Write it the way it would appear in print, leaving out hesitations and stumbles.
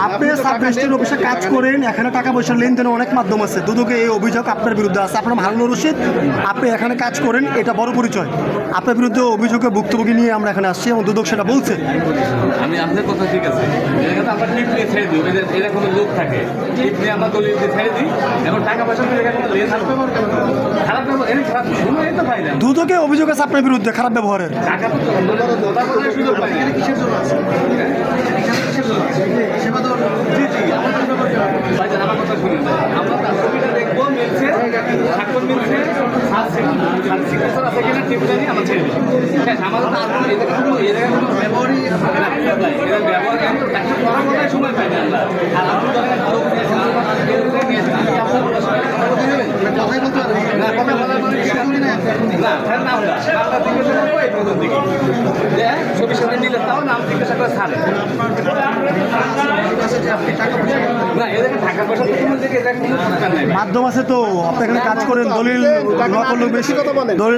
আপনি সাব রেজিস্ট্রির অফিসে কাজ করেন, এখানে টাকা পয়সার লেনদেনের অনেক মাধ্যম আছে। দুদকে এই অভিযোগ আপনার বিরুদ্ধে আছে। আপনার হারুনুর রশিদ, আপনি এখানে কাজ করেন, এটা বড় পরিচয়। আপনার বিরুদ্ধে অভিযোগে ভুক্তভোগী নিয়ে আমরা এখানে আসছি এবং দুদক সেটা বলছে। আমি আপনার কথা ঠিক আছে, আমরা টিপ নিয়ে ছেড়ে দিই, এরকম লোক থাকে, টিপ নিয়ে আমরা দলিল দিয়ে ছেড়ে দিই, এবং টাকা পয়সা খারাপ ব্যবহার, এর খারাপ শুনুই তো পাই না। দুদকে অভিযোগ আছে আপনার বিরুদ্ধে খারাপ ব্যবহারের। টাকা তো কথা বলার সুযোগ পাই না। কিসের জন্য আছে? ভাইজান আমার কথা শুনুন, আমরা তার ছবিটা দেখবো, মিলছে, স্বাক্ষর মিলছে, সিগনেচার আছে কিনা টিপ জানি আমরা ছেড়ে দিই। আমাদের তো আসলে এই জায়গায় কোনো ব্যবহারই এরা ব্যবহার কিন্তু টাকা করা বলার সময় পাই না আমরা। আর আপনি ধরেন লোক নিয়েছেন, কথাই বলতে পারবেন না, কথা বলার মানে না ফের নাম না বাংলা জিজ্ঞাসা করবো এই প্রথম দিকে ছবির সাথে মিলে তাও নাম জিজ্ঞাসা করে ছাড়ে না। এদেরকে টাকা পয়সা থেকে এদের কোনো দরকার নেই। মাধ্যম আছে তো, আপনি এখানে কাজ করেন, দলিল বেশি কথা বলেন।